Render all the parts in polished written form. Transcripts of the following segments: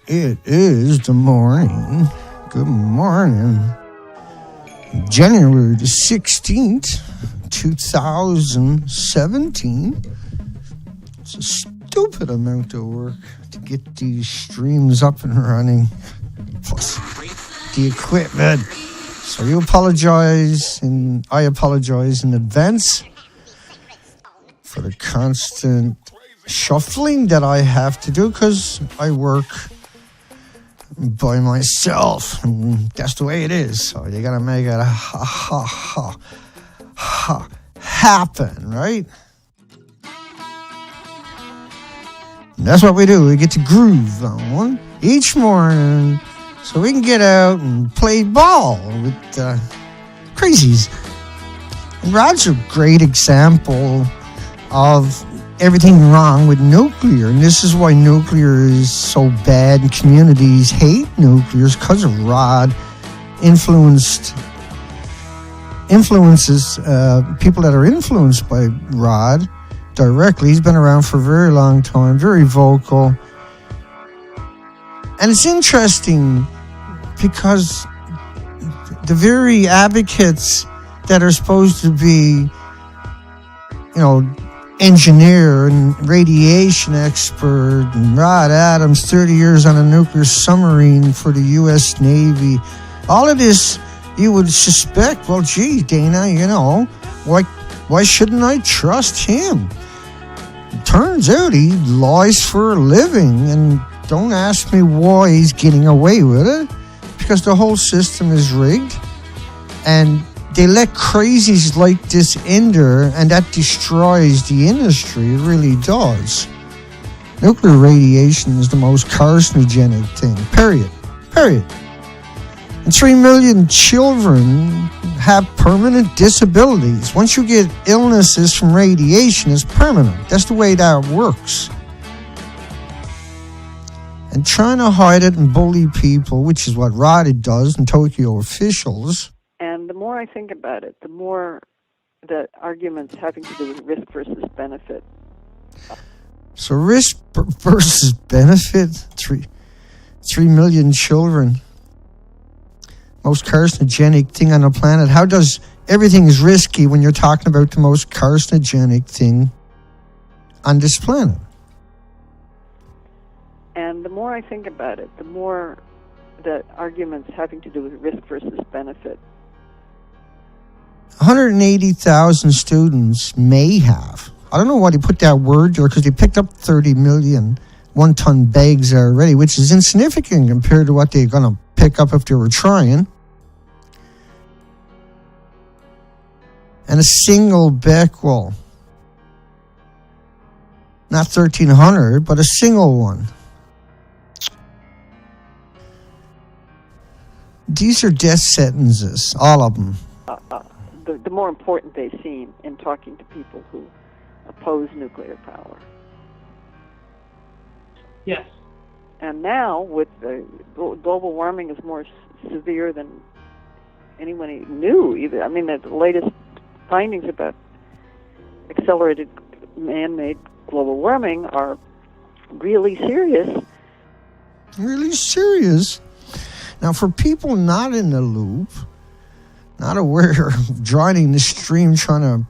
It is the morning. Good morning. January the 16th, 2017. It's a stupid amount of work to get these streams up and running. Plus the equipment. So you apologize, and I apologize in advance for the constant shuffling that I have to do because I work by myself, and that's the way it is. So you gotta make it happen, right? And that's what we do. We get to groove on each morning so we can get out and play ball with crazies. And Rod's a great example of everything wrong with nuclear, and this is why nuclear is so bad and communities hate nuclear, because of Rod influences people that are influenced by Rod directly. He's been around for a very long time, very vocal, and it's interesting because the very advocates that are supposed to be, engineer and radiation expert, and Rod Adams, 30 years on a nuclear submarine for the U.S. Navy. All of this, you would suspect, well, gee, Dana, why shouldn't I trust him? It turns out he lies for a living, and don't ask me why he's getting away with it, because the whole system is rigged, and they let crazies like this in there, and that destroys the industry. It really does. Nuclear radiation is the most carcinogenic thing, period. And 3 million children have permanent disabilities. Once you get illnesses from radiation, it's permanent. That's the way that works. And trying to hide it and bully people, which is what Rod does and Tokyo officials. And the more I think about it, the more the arguments having to do with risk versus benefit. So risk versus benefit, 3 million children. Most carcinogenic thing on the planet. How does everything is risky when you're talking about the most carcinogenic thing on this planet? And the more I think about it, the more the arguments having to do with risk versus benefit. 180,000 students may have. I don't know why they put that word there, because they picked up 30 million one-ton bags already, which is insignificant compared to what they're going to pick up if they were trying. And a single Becquerel. Not 1,300, but a single one. These are death sentences, all of them. The more important they seem in talking to people who oppose nuclear power. Yes. And now, with the global warming is more severe than anyone knew. Either. I mean, the latest findings about accelerated man-made global warming are really serious. Really serious? Now, for people not in the loop, not aware of joining the stream, trying to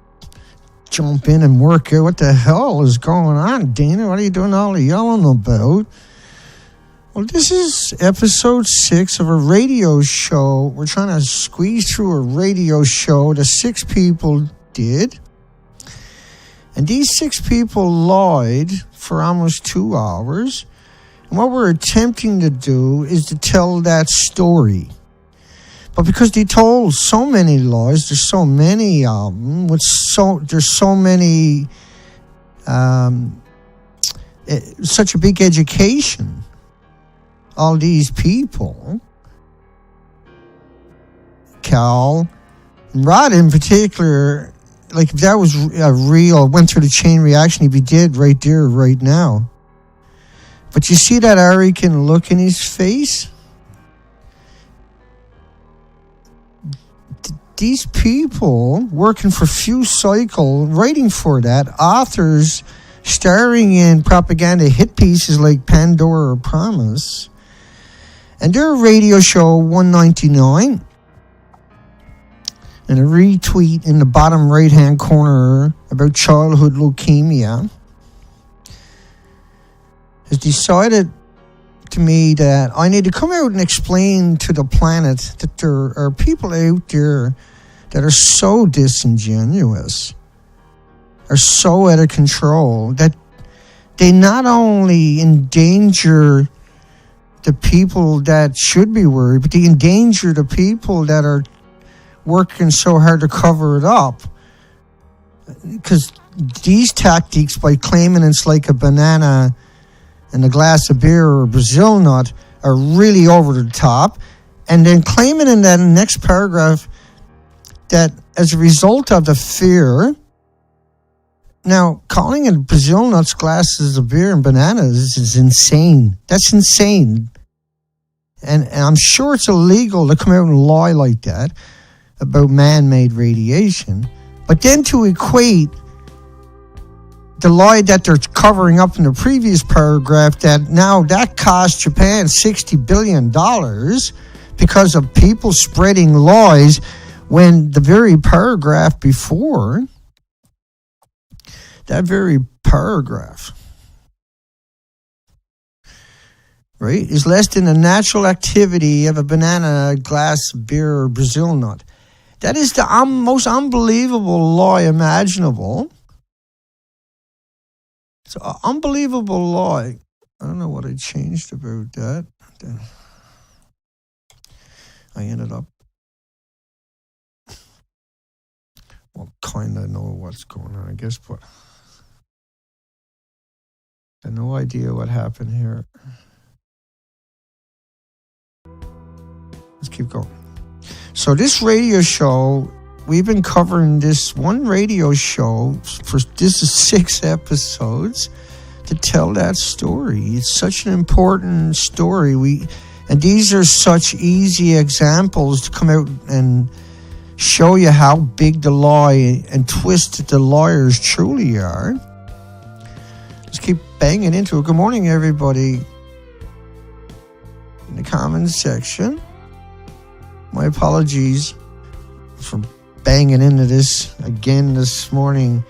jump in and work out what the hell is going on, Dana? What are you doing all the yelling about? Well, this is episode 6 of a radio show. We're trying to squeeze through a radio show that 6 people did. And these 6 people lied for almost 2 hours. And what we're attempting to do is to tell that story. But because they told so many lies, there's so many of them, there's so many, such a big education. All these people, Cal, and Rod in particular, like if that was went through the chain reaction, he'd be dead right there, right now. But you see that arrogant look in his face? These people working for FuCycle, writing for that, authors starring in propaganda hit pieces like Pandora or Promise, And their radio show 199, and a retweet in the bottom right-hand corner about childhood leukemia, has decided to me that I need to come out and explain to the planet that there are people out there that are so disingenuous, are so out of control, that they not only endanger the people that should be worried, but they endanger the people that are working so hard to cover it up. Because these tactics, by claiming it's like a banana and a glass of beer or a Brazil nut, are really over the top. And then claiming in that next paragraph that as a result of the fear, now calling it Brazil nuts, glasses of beer, and bananas is insane. That's insane. And I'm sure it's illegal to come out and lie like that about man-made radiation. But then to equate the lie that they're covering up in the previous paragraph, that now that cost Japan $60 billion because of people spreading lies, when the very paragraph before, that very paragraph, right, is less than the natural activity of a banana, a glass of beer, or Brazil nut. That is the most unbelievable lie imaginable. It's an unbelievable lie. I don't know what I changed about that. I ended up, well, kind of know what's going on, I guess, but I have no idea what happened here. Let's keep going. So this radio show, we've been covering this one radio show for, this is 6 episodes to tell that story. It's such an important story. And these are such easy examples to come out and show you how big the lie and twisted the liars truly are. Let's keep banging into it. Good morning, everybody in the comments section. My apologies for banging into this again this morning,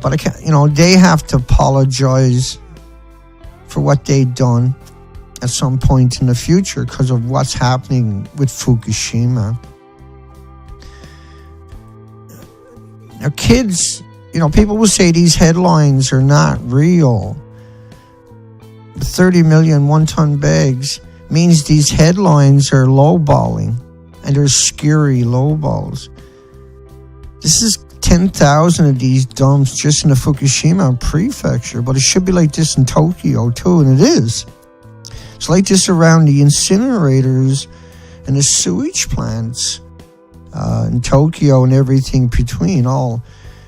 but I can't, they have to apologize for what they've done at some point in the future because of what's happening with Fukushima. Now, kids, people will say these headlines are not real. 30 million one-ton bags means these headlines are lowballing, and they're scary lowballs. This is 10,000 of these dumps just in the Fukushima prefecture, but it should be like this in Tokyo too, and it is. It's like this around the incinerators and the sewage plants in Tokyo and everything between, all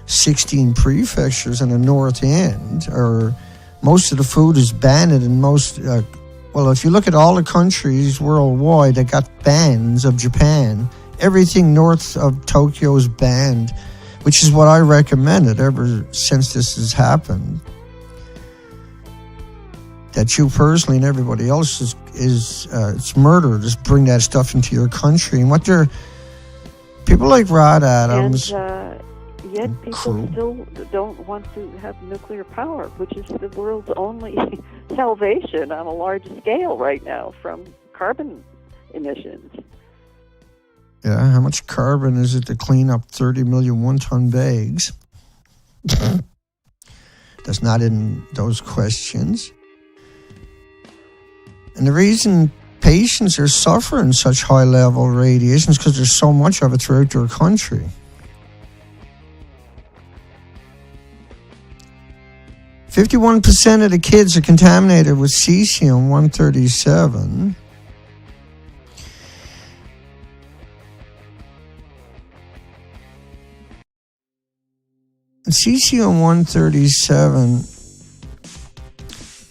16 prefectures in the north end. Or most of the food is banned, and most well, if you look at all the countries worldwide that got bans of Japan, everything north of Tokyo is banned, which is what I recommended ever since this has happened. That you personally and everybody else is it's murder. Just bring that stuff into your country. And what they're, people like Rod Adams. And yet people still don't want to have nuclear power, which is the world's only salvation on a large scale right now from carbon emissions. Yeah, how much carbon is it to clean up 30 million one-ton bags? That's not in those questions. And the reason patients are suffering such high-level radiation is because there's so much of it throughout their country. 51% of the kids are contaminated with cesium-137. And cesium-137,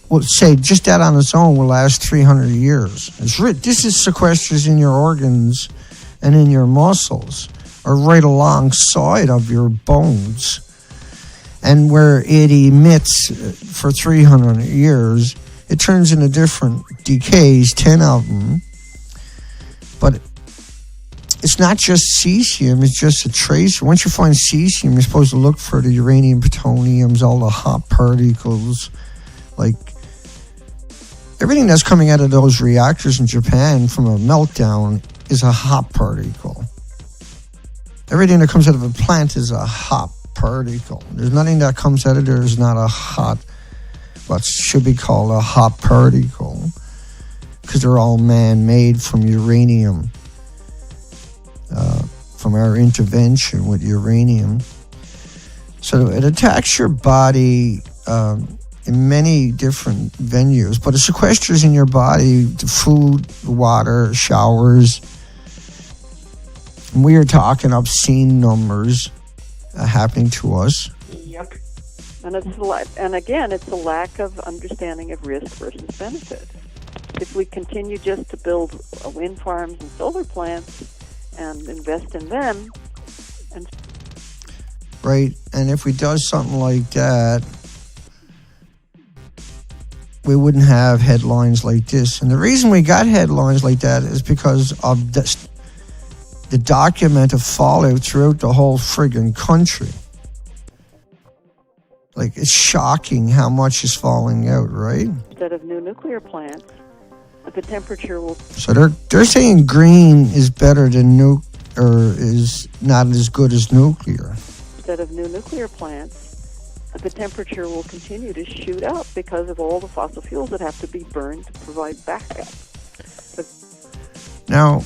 well, say just that on its own will last 300 years. This is sequesters in your organs and in your muscles, or right alongside of your bones. And where it emits for 300 years it turns into different decays, 10 of them. But it's not just cesium, it's just a tracer. Once you find cesium, you're supposed to look for the uranium, plutoniums, all the hot particles. Like, everything that's coming out of those reactors in Japan from a meltdown is a hot particle. Everything that comes out of a plant is a hot particle. There's nothing that comes out of there is not a hot, what should be called a hot particle, because they're all man-made from uranium, from our intervention with uranium. So it attacks your body in many different venues, but it sequesters in your body the food, water, showers. And we are talking obscene numbers happening to us. Yep. And it's a lack of understanding of risk versus benefit. If we continue just to build wind farms and solar plants and invest in them, and right, and if we do something like that, we wouldn't have headlines like this. And the reason we got headlines like that is because of the documented fallout throughout the whole friggin' country. Like, it's shocking how much is falling out, right? instead of new nuclear plants, the temperature will... So they're saying green is better than or is not as good as nuclear. Instead of new nuclear plants, the temperature will continue to shoot up because of all the fossil fuels that have to be burned to provide backup. Now,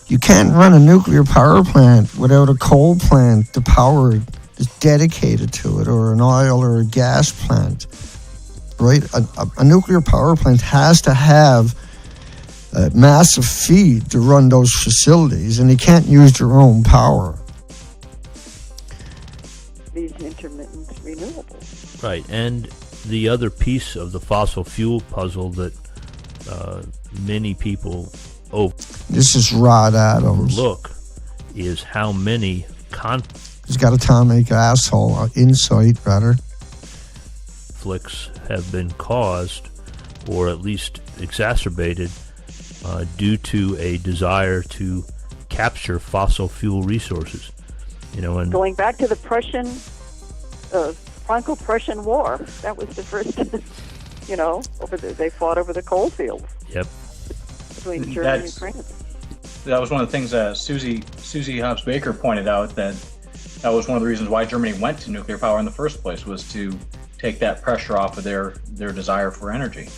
you can't run a nuclear power plant without a coal plant to power it, is dedicated to it, or an oil or a gas plant, right? A nuclear power plant has to have a massive feed to run those facilities, and they can't use their own power. These intermittent renewables. Right, and the other piece of the fossil fuel puzzle that many people This is Rod Adams. overlook is how many He's got atomic asshole insight, rather. conflicts have been caused, or at least exacerbated, due to a desire to capture fossil fuel resources. And Going back to the Franco-Prussian War, that was the first, they fought over the coal fields. Yep. Between Germany and France. That was one of the things Susie Hobbs Baker pointed out, that was one of the reasons why Germany went to nuclear power in the first place, was to take that pressure off of their desire for energy.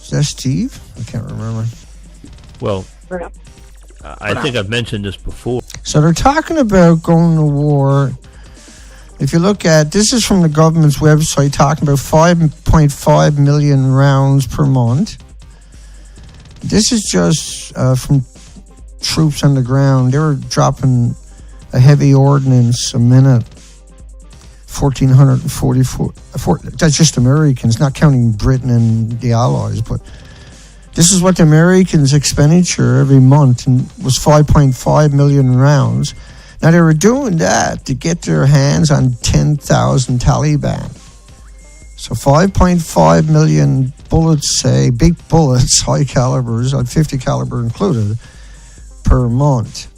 Is that Steve? I can't remember. Well, I think I've mentioned this before. So they're talking about going to war. If you look at, this is from the government's website, talking about 5.5 million rounds per month. This is just from troops on the ground. They were dropping a heavy ordnance a minute, 1,444. That's just Americans, not counting Britain and the Allies. But this is what the Americans' expenditure every month was 5.5 million rounds. Now, they were doing that to get their hands on 10,000 Taliban. So 5.5 million bullets, say, big bullets, high calibers, 50 caliber included, per month.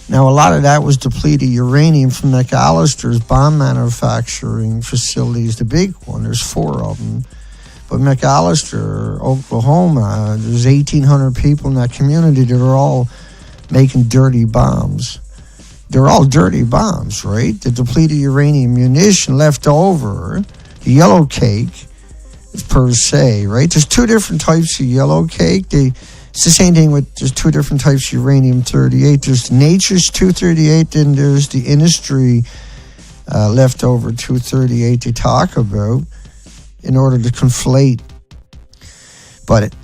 Now, a lot of that was depleted uranium from McAllister's bomb manufacturing facilities, the big one. There's 4 of them. But McAllister, Oklahoma, there's 1,800 people in that community that are all making dirty bombs. They're all dirty bombs, right? The depleted uranium munition left over, the yellow cake, per se, right? There's 2 different types of yellow cake. It's the same thing with, there's 2 different types of uranium-38. There's nature's 238, then there's the industry leftover 238 they talk about in order to conflate. But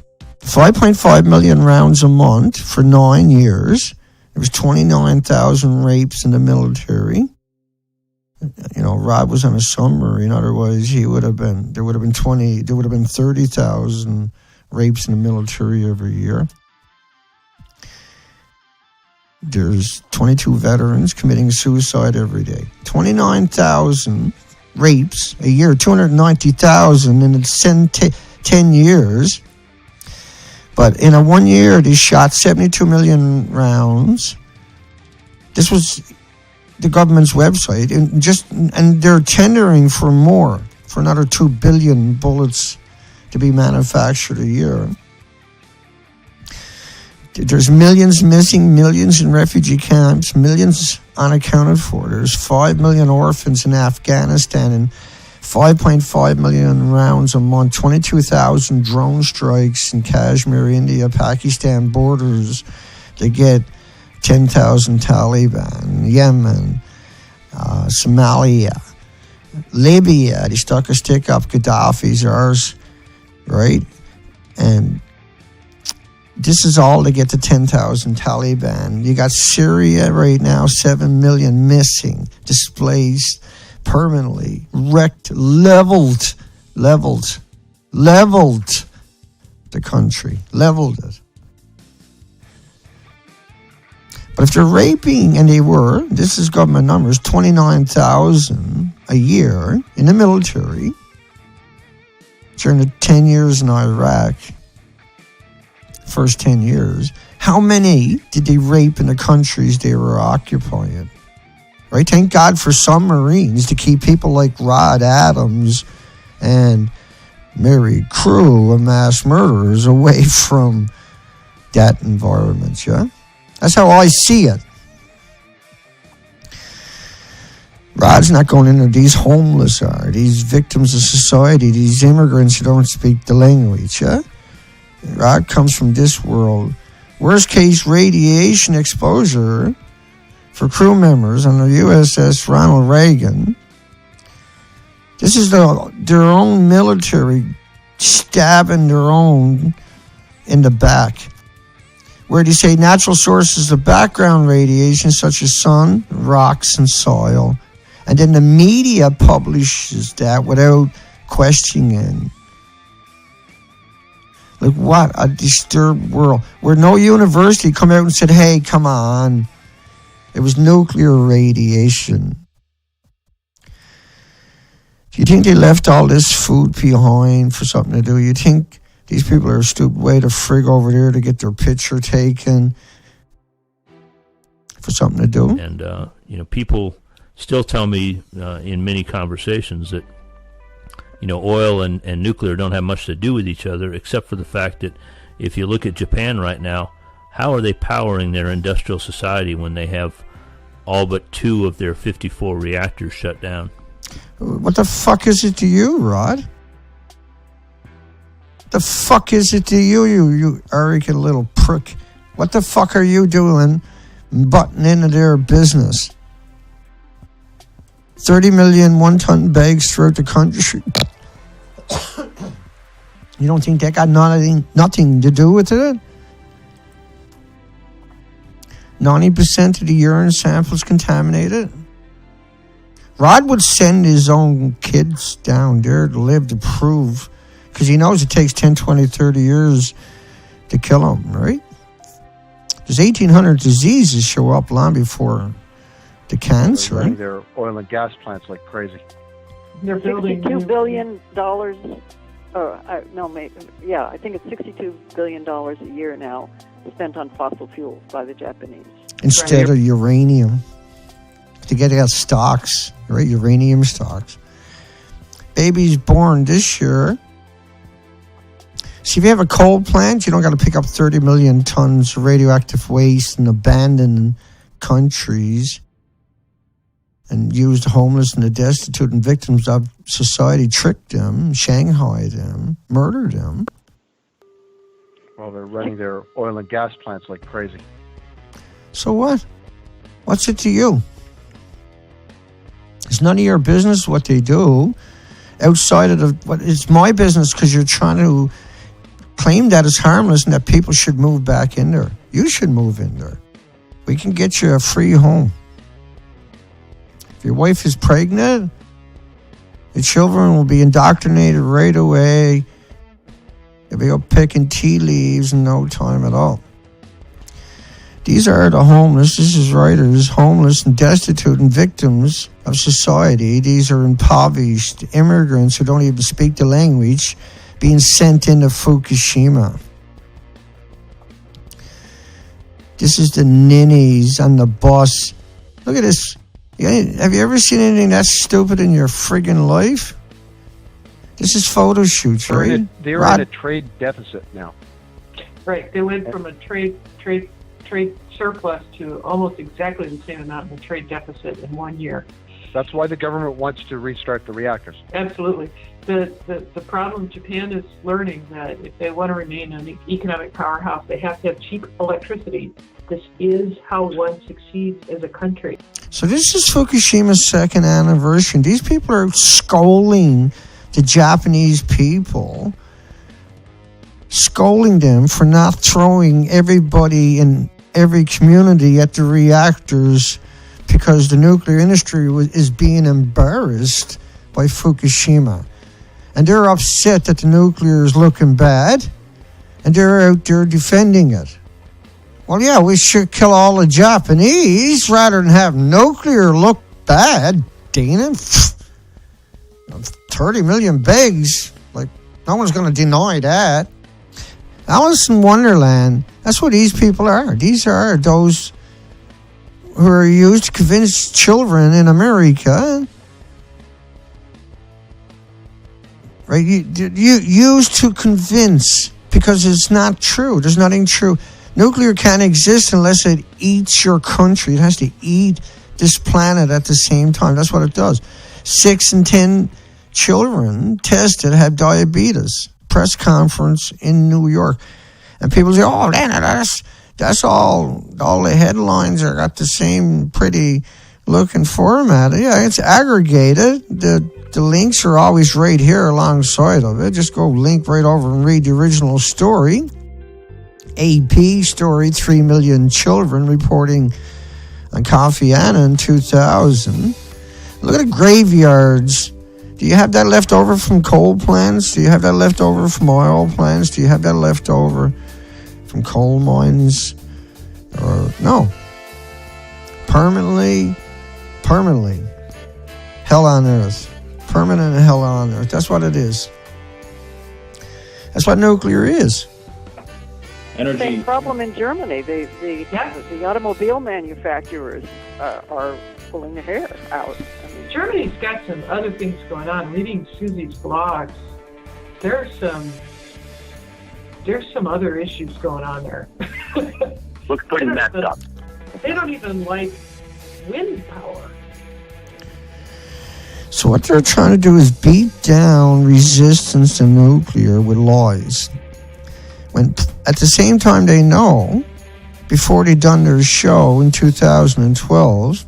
5.5 million rounds a month for 9 years. There was 29,000 rapes in the military. Rod was on a submarine. Otherwise, there would have been 30,000 rapes in the military every year. There's 22 veterans committing suicide every day. 29,000 rapes a year, 290,000 in its 10 years. But in a 1 year, they shot 72 million rounds. This was the government's website, and they're tendering for more, for another 2 billion bullets to be manufactured a year. There's millions missing, millions in refugee camps, millions unaccounted for. There's 5 million orphans in Afghanistan and 5.5 million rounds a month, 22,000 drone strikes in Kashmir, India, Pakistan borders. They get 10,000 Taliban, Yemen, Somalia, Libya. They stuck a stick up Gaddafi's arse, right? And this is all to get to 10,000 Taliban. You got Syria right now, 7 million missing, displaced, permanently, wrecked, leveled the country, leveled it. But if they're raping, and they were, this is government numbers, 29,000 a year in the military during the 10 years in Iraq, first 10 years, how many did they rape in the countries they were occupying? Right? Thank God for submarines to keep people like Rod Adams and Mary Crew and mass murderers away from that environment, yeah? That's how I see it. Rod's not going into these homeless are, these victims of society, these immigrants who don't speak the language, yeah? Rod comes from this world. Worst case radiation exposure for crew members on the USS Ronald Reagan. This is their own military stabbing their own in the back. Where they say natural sources of background radiation such as sun, rocks, and soil. And then the media publishes that without questioning. Like, what a disturbed world. Where no university come out and said, hey, come on. It was nuclear radiation. Do you think they left all this food behind for something to do? You think these people are stupid way to frig over there to get their picture taken for something to do? And, people still tell me in many conversations that, oil and nuclear don't have much to do with each other, except for the fact that if you look at Japan right now, how are they powering their industrial society when they have all but 2 of their 54 reactors shut down? What the fuck is it to you, Rod? The fuck is it to you, you arrogant little prick? What the fuck are you doing butting into their business? 30 million one-ton bags throughout the country. You don't think that got nothing to do with it? 90% of the urine samples contaminated. Rod would send his own kids down there to live to prove, because he knows it takes 10, 20, 30 years to kill them, right? There's 1,800 diseases show up long before the cancer. They're running their oil and gas plants like crazy. They're building $62 billion. I think it's $62 billion a year now spent on fossil fuels by the Japanese. Instead of uranium. To get out stocks, right? Uranium stocks. Babies born this year. See, if you have a coal plant, you don't got to pick up 30 million tons of radioactive waste in abandoned countries and use the homeless and the destitute and victims of society, trick them, Shanghai them, murder them. Well, they're running their oil and gas plants like crazy. So what? What's it to you? It's none of your business what they do. Outside of what it's my business, because you're trying to claim that it's harmless and that people should move back in there. You should move in there. We can get you a free home. If your wife is pregnant, the children will be indoctrinated right away. They'll be up picking tea leaves in no time at all. These are the homeless. This is writers, homeless and destitute and victims of society. These are impoverished immigrants who don't even speak the language being sent into Fukushima. This is the ninnies on the bus. Look at this. Have you ever seen anything that stupid in your friggin' life? This is photo shoots, right? They're in a trade deficit now. Right. They went from a trade surplus to almost exactly the same amount in a trade deficit in 1 year. That's why the government wants to restart the reactors. Absolutely. The problem, Japan is learning that if they want to remain an economic powerhouse, they have to have cheap electricity. This is how one succeeds as a country. So this is Fukushima's second anniversary. These people are scolding the Japanese people, scolding them for not throwing everybody in every community at the reactors because the nuclear industry is being embarrassed by Fukushima. And they're upset that the nuclear is looking bad, and they're out there defending it. Well, yeah, we should kill all the Japanese rather than have nuclear look bad, Dana. 30 million pigs. Like, no one's going to deny that. Alice in Wonderland, that's what these people are. These are those who are used to convince children in America. Right? You used to convince because it's not true. There's nothing true. Nuclear can't exist unless it eats your country. It has to eat this planet at the same time. That's what it does. 6 in 10 children tested have diabetes. Press conference in New York. And people say, oh, that's all the headlines are got the same pretty looking format. Yeah, it's aggregated. The links are always right here alongside of it. Just go link right over and read the original story. AP story, 3 million children reporting on Kofi Annan in 2000. Look at the graveyards. Do you have that left over from coal plants? Do you have that left over from oil plants? Do you have that left over from coal mines? Or no. Permanently. Hell on earth. Permanent hell on earth. That's what it is. That's what nuclear is. Energy. Same problem in Germany. The automobile manufacturers are pulling their hair out. I mean, Germany's got some other things going on. Reading Susie's blogs, there's some other issues going on there. Looks pretty messed up. They don't even like wind power. So what they're trying to do is beat down resistance to nuclear with lies. When at the same time they know, before they done their show in 2012,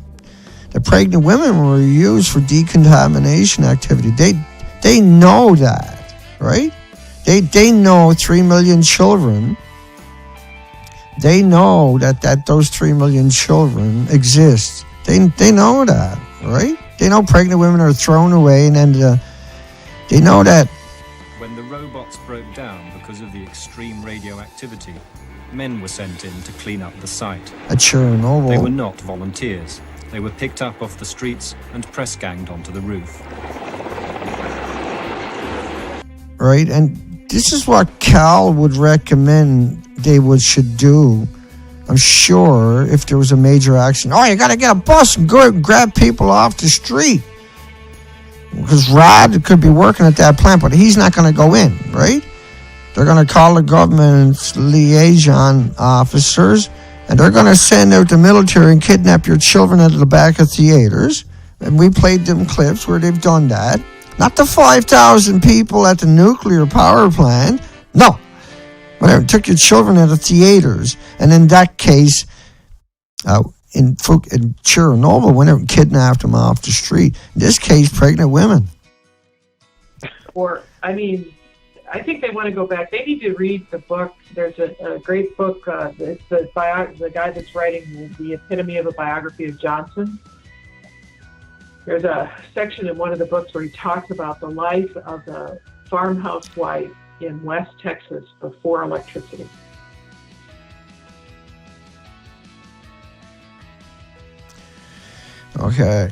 that pregnant women were used for decontamination activity. They know that, right? They know 3 million children. They know that those 3 million children exist. They know that, right? They know pregnant women are thrown away, and then they know that. When the robots broke down because of the extreme radioactivity, men were sent in to clean up the site. At Chernobyl. They were not volunteers. They were picked up off the streets and press-ganged onto the roof. Right, and this is what Cal would recommend should do. I'm sure if there was a major accident, you got to get a bus and go and grab people off the street. Because Rod could be working at that plant, but he's not going to go in, right? They're going to call the government's liaison officers, and they're going to send out the military and kidnap your children into the back of theaters. And we played them clips where they've done that. Not the 5,000 people at the nuclear power plant. No. Whatever, took your children out of theaters. And in that case, in Chernobyl, went out and kidnapped them off the street. In this case, pregnant women. I think they want to go back. They need to read the book. There's a great book. It's the guy that's writing the epitome of a biography of Johnson. There's a section in one of the books where he talks about the life of the farmhouse wife in West Texas before electricity. Okay.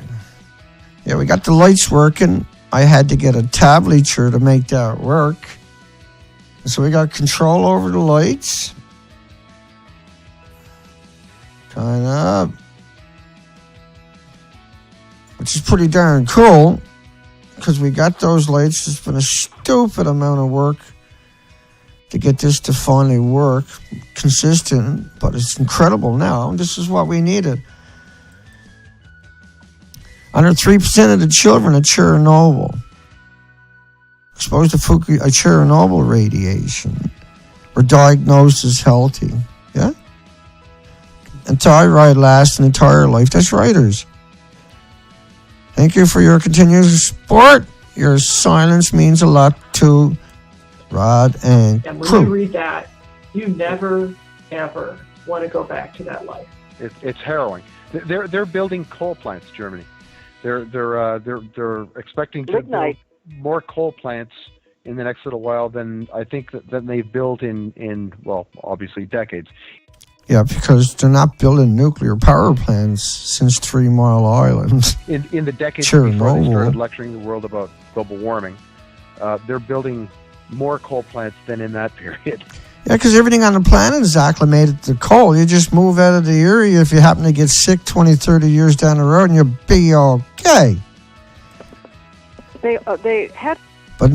Yeah, we got the lights working. I had to get a tablature to make that work. So we got control over the lights. Kind of. Which is pretty darn cool. Because we got those lights. It's been a stupid amount of work to get this to finally work consistent, but it's incredible now. This is what we needed. Under 3% of the children at Chernobyl exposed to Chernobyl radiation were diagnosed as healthy. Yeah? And thyroid lasts an entire life. That's writers. Thank you for your continuous support. Your silence means a lot to Rod and And when crew. you read that, you never, ever want to go back to that life. It's harrowing. They're building coal plants, Germany. They're expecting to Lignite. build more coal plants in the next little while than I think than they've built in well, obviously decades. Yeah, because they're not building nuclear power plants since 3 Mile Island. In the decades Sure, before they no. started lecturing the world about global warming, they're building more coal plants than in that period. Yeah, because everything on the planet is acclimated to coal. You just move out of the area if you happen to get sick 20, 30 years down the road and you'll be okay. They had But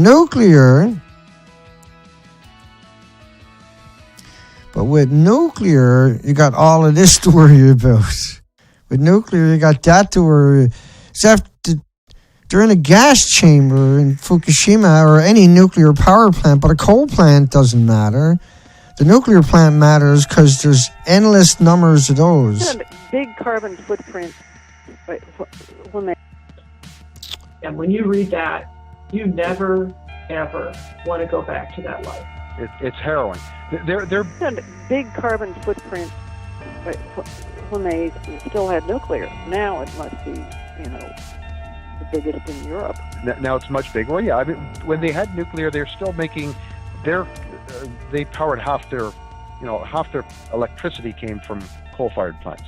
with nuclear, you got all of this to worry about. With nuclear, you got that to worry. They're in a gas chamber in Fukushima or any nuclear power plant, but a coal plant doesn't matter. The nuclear plant matters because there's endless numbers of those. had a big carbon footprint when they. And when you read that, you never, ever want to go back to that life. It's harrowing. They're had a big carbon footprint when they still had nuclear. Now it must be, the biggest in Europe. now it's much bigger. Well, yeah. I mean, when they had nuclear, they're still making they powered half their electricity came from coal-fired plants,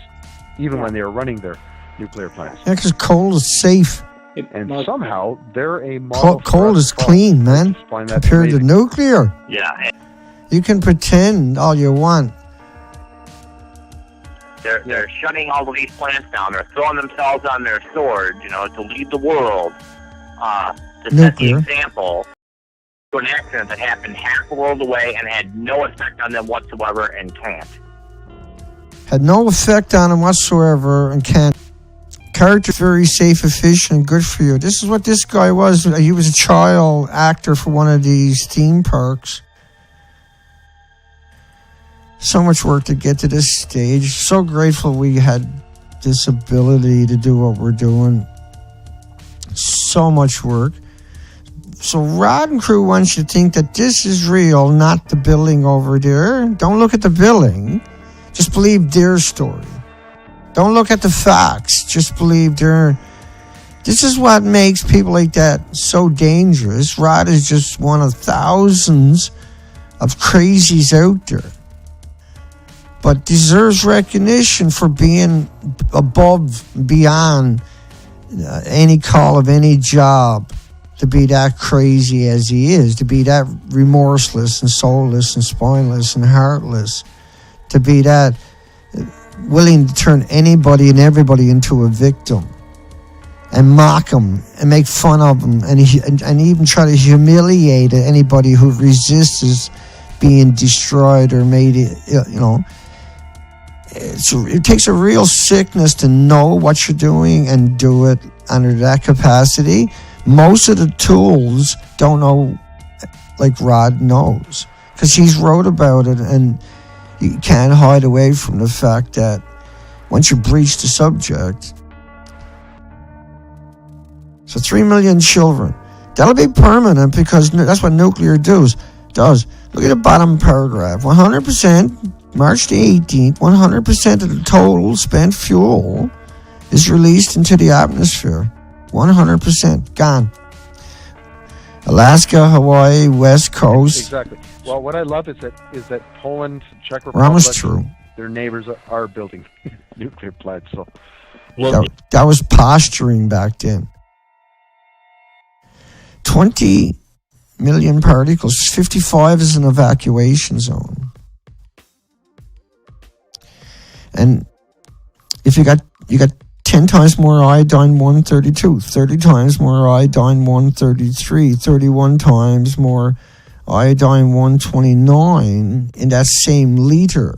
even when they were running their nuclear plants. Yeah, because coal is safe. And somehow they're a model. Coal is clean, man, compared to nuclear. Yeah, You can pretend all you want. they're shutting all of these plants down. They're throwing themselves on their sword, to lead the world. To set the Nuclear. example to an accident that happened half the world away and had no effect on them whatsoever and can't. Had no effect on him whatsoever and can't. Character very safe, efficient, and good for you. This is what this guy was. He was a child actor for one of these theme parks. So much work to get to this stage. So grateful we had this ability to do what we're doing. So much work. So Rod and crew wants you to think that this is real, not the building over there. Don't look at the building. Just believe their story. Don't look at the facts. Just believe their... This is what makes people like that so dangerous. Rod is just one of thousands of crazies out there. But deserves recognition for being above, beyond any call of any job. To be that crazy as he is. To be that remorseless and soulless and spineless and heartless. To be that willing to turn anybody and everybody into a victim. And mock them and make fun of them. And even try to humiliate anybody who resists being destroyed or made it, it takes a real sickness to know what you're doing and do it under that capacity. Most of the tools don't know like Rod knows because he's wrote about it, and you can't hide away from the fact that once you breach the subject, so 3 million children, that'll be permanent because that's what nuclear does. Look at the bottom paragraph. 100%, March the 18th, 100% of the total spent fuel is released into the atmosphere. 100% gone. Alaska, Hawaii, West Coast. Exactly. Well, what I love is that Poland, Czech We're almost Republic, through. their neighbors are building nuclear plants. So Well, That was posturing back then. 20 million particles. 55 is an evacuation zone. And if you got 10 times more iodine 132, 30 times more iodine 133, 31 times more iodine 129 in that same liter.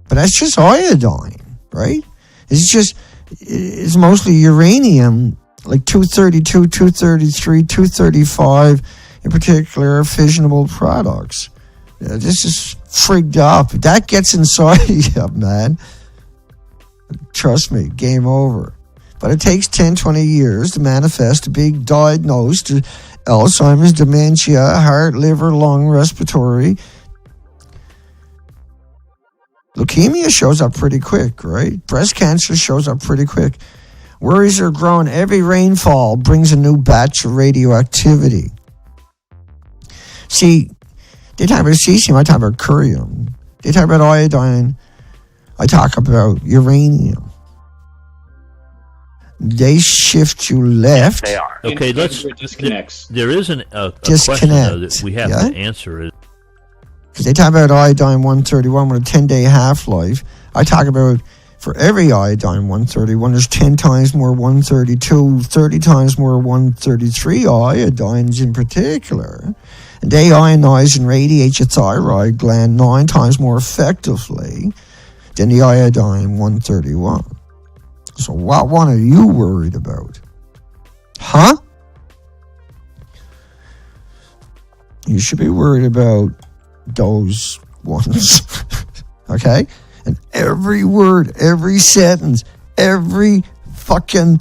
But that's just iodine, right? It's mostly uranium, like 232, 233, 235, in particular, fissionable products. This is frigged up. That gets inside you, man. Trust me, game over. But it takes 10, 20 years to manifest to be diagnosed Alzheimer's, dementia, heart, liver, lung, respiratory. Leukemia shows up pretty quick, right? Breast cancer shows up pretty quick. Worries are growing. Every rainfall brings a new batch of radioactivity. See, they talk about cesium, I talk about curium. They talk about iodine, I talk about uranium. They shift you left. They are. okay, let's. Disconnects. There is a question Disconnect, though, that we have yeah? to answer. Because they talk about iodine 131 with a 10-day half-life. I talk about for every iodine 131, there's 10 times more 132, 30 times more 133 iodines in particular. And they ionize and radiate your thyroid gland 9 times more effectively than the iodine 131. So what one are you worried about? Huh? You should be worried about those ones. Okay? And every word, every sentence, every fucking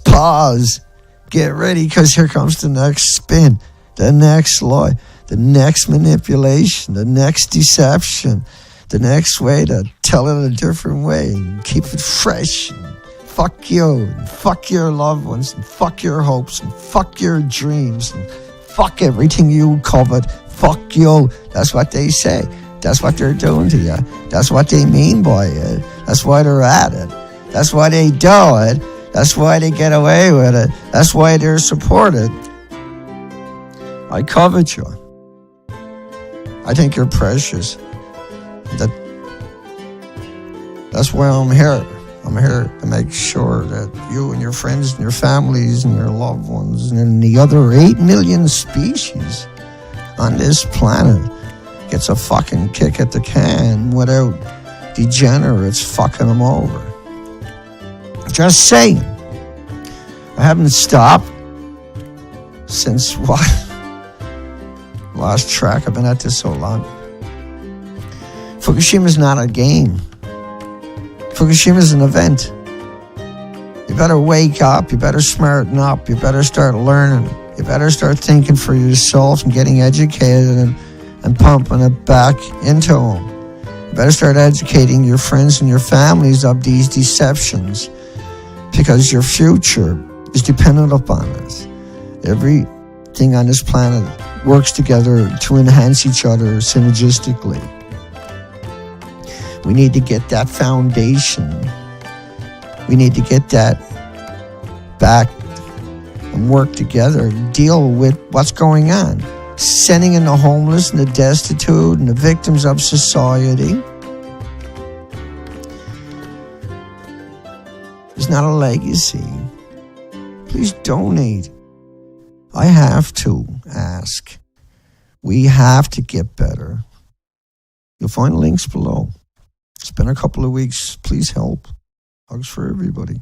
pause. Get ready, because here comes the next spin, the next lie, the next manipulation, the next deception, the next way to tell it a different way and keep it fresh. And fuck you, and fuck your loved ones, and fuck your hopes, and fuck your dreams, and fuck everything you covet. Fuck you. That's what they say. That's what they're doing to you. That's what they mean by it. That's why they're at it. That's why they do it. That's why they get away with it. That's why they're supported. I covet you. I think you're precious. That's why I'm here. I'm here to make sure that you and your friends and your families and your loved ones and the other 8 million species on this planet gets a fucking kick at the can without degenerates fucking them over. Just saying. I haven't stopped since what? Lost track. I've been at this so long. Fukushima's not a game. Fukushima's an event. You better wake up. You better smarten up. You better start learning. You better start thinking for yourself and getting educated and pumping it back into them. You better start educating your friends and your families of these deceptions, because your future is dependent upon it. Everything on this planet works together to enhance each other synergistically. We need to get that foundation. We need to get that back and work together to deal with what's going on. Sending in the homeless and the destitute and the victims of society is not a legacy. Please donate. I have to ask. We have to get better. You'll find links below. It's been a couple of weeks. Please help. Hugs for everybody.